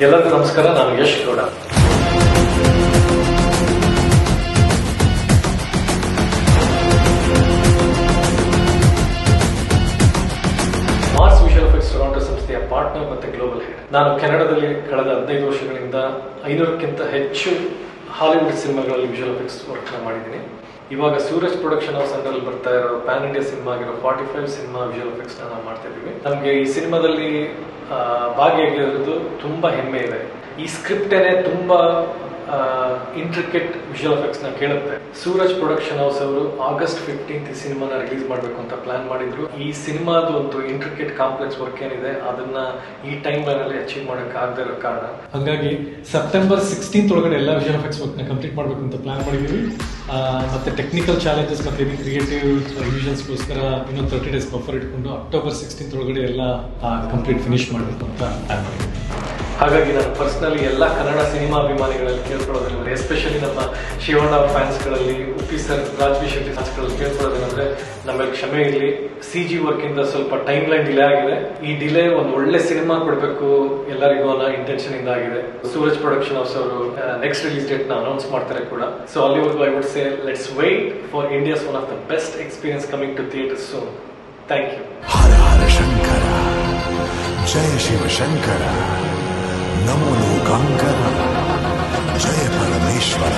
ಎಲ್ಲರಿಗೂ ನಮಸ್ಕಾರ. ನಾನು Yash Gowda. Mars visual effects Toronto ಸಂಸ್ಥೆಯ ಪಾರ್ಟ್ನರ್ ಮತ್ತೆ ಗ್ಲೋಬಲ್ ಹೆಡ್. ನಾನು ಕೆನಡಾದಲ್ಲಿ ಕಳೆದ 15 ವರ್ಷಗಳಿಂದ 500ಕ್ಕಿಂತ ಹೆಚ್ಚು ಹಾಲಿವುಡ್ ಸಿನಿಮಾಗಳಲ್ಲಿ ವಿಷುವಲ್ ಎಫೆಕ್ಟ್ಸ್ ವರ್ಕ್ ಮಾಡಿದ್ದೀನಿ. ಇವಾಗ ಸೂರಜ್ ಪ್ರೊಡಕ್ಷನ್ ಹೌಸ್ ಅಂಡರ್ ಬರ್ತಾ ಇರೋ ಪ್ಯಾನ್ ಇಂಡಿಯಾ ಸಿನಿಮಾ ಆಗಿರೋ 45 ಸಿನಿಮಾ ವಿಷುವಲ್ ಎಫೆಕ್ಟ್ಸ್ ನಾವು ಮಾಡ್ತಾ ಇದೀವಿ. ನಮಗೆ ಈ ಸಿನಿಮಾದಲ್ಲಿ ಭಾಗಿಯಾಗಿರೋದು ತುಂಬಾ ಹೆಮ್ಮೆ ಇದೆ. ಈ ಸ್ಕ್ರಿಪ್ಟ್ ತುಂಬಾ ಇಂಟ್ರಿಕೇಟ್ ವಿಷುವಲ್ ಎಫೆಕ್ಟ್ಸ್ ನ ಕೇಳುತ್ತೆ. ಸೂರಜ್ ಪ್ರೊಡಕ್ಷನ್ ಹೌಸ್ ಅವರು August 15 ಈ ಸಿನಿಮಾನ ರಿಲೀಸ್ ಮಾಡಬೇಕು ಅಂತ ಪ್ಲಾನ್ ಮಾಡಿದ್ರು. ಈ ಸಿನಿಮಾದ ಒಂದು ಇಂಟ್ರಿಕೇಟ್ ಕಾಂಪ್ಲೆಕ್ಸ್ ವರ್ಕ್ ಏನಿದೆ ಅದನ್ನ ಈ ಟೈಮ್ ಲೈನ್ ಅಲ್ಲಿ ಅಚೀವ್ ಮಾಡಕ್ ಆಗದೆ ಇರೋ ಕಾರಣ, ಹಾಗಾಗಿ September 16 ಒಳಗಡೆ ಎಲ್ಲ ವಿಷುವಲ್ ಎಫೆಕ್ಟ್ಸ್ ವರ್ಕ್ ನ ಕಂಪ್ಲೀಟ್ ಮಾಡಬೇಕು ಅಂತ ಪ್ಲಾನ್ ಮಾಡಿದೀವಿ. ಮತ್ತೆ ಟೆಕ್ನಿಕಲ್ ಚಾಲೆಂಜಸ್ ಮತ್ತೆ ಕ್ರಿಯೇಟಿವ್ ರಿವಿಷನ್ಸ್ಗೋಸ್ಕರ ಇನ್ನೊಂದು 30 days ಬಫರ್ ಇಟ್ಕೊಂಡು October 16 ಒಳಗಡೆ ಎಲ್ಲ ಕಂಪ್ಲೀಟ್ ಫಿನಿಶ್ ಮಾಡಬೇಕು ಅಂತ ಪ್ಲಾನ್ ಮಾಡಿದ್ದೀವಿ. ಹಾಗಾಗಿ ನಾನು ಪರ್ಸನಲಿ ಎಲ್ಲ ಕನ್ನಡ ಸಿನಿಮಾ ಅಭಿಮಾನಿಗಳಲ್ಲಿ ಕೇಳ್ಕೊಳ್ಳೋದ್ರಿಂದ, ಎಸ್ಪೆಷಲಿ ನಮ್ಮ ಶಿವಣ್ಣ ಫ್ಯಾನ್ಸ್ಗಳಲ್ಲಿ, ಉಪ್ಪಿ ಸರ್, ರಾಜ್ವಿ ಶೆಟ್ಟಿ ಫ್ಯಾನ್ಸ್ಗಳಲ್ಲಿ ಕೇಳ್ಕೊಳ್ಳೋದೇನಂದ್ರೆ ನಮ್ಮಲ್ಲಿ ಕ್ಷಮೆ ಇರಲಿ. CG ವರ್ಕ್ ಇಂದ ಸ್ವಲ್ಪ ಟೈಮ್ ಲೈನ್ ಡಿಲೇ ಆಗಿದೆ. ಈ ಡಿಲೇ ಒಂದು ಒಳ್ಳೆ ಸಿನಿಮಾ ಕೊಡಬೇಕು ಎಲ್ಲರಿಗೂ ಅನ್ನೋ ಇಂಟೆನ್ಷನ್ ಇಂದ ಆಗಿದೆ. ಸೂರಜ್ ಪ್ರೊಡಕ್ಷನ್ ಹೌಸ್ ಅವರು ನೆಕ್ಸ್ಟ್ ರಿಲೀಸ್ ಡೇಟ್ ನ ಅನೌನ್ಸ್ ಮಾಡ್ತಾರೆ ಕೂಡ. ಸೊ ಅಲ್ಲಿವರೆಗೂ I would say let's wait for India's one of the best experience coming to theatres soon. Thank you. Hara Hara Shankara, ಜಯ ಶಿವ ಶಂಕರ, ನಮೋ ಲೋಕಾಂಕರ, ಜಯ ಪರಮೇಶ್ವರ.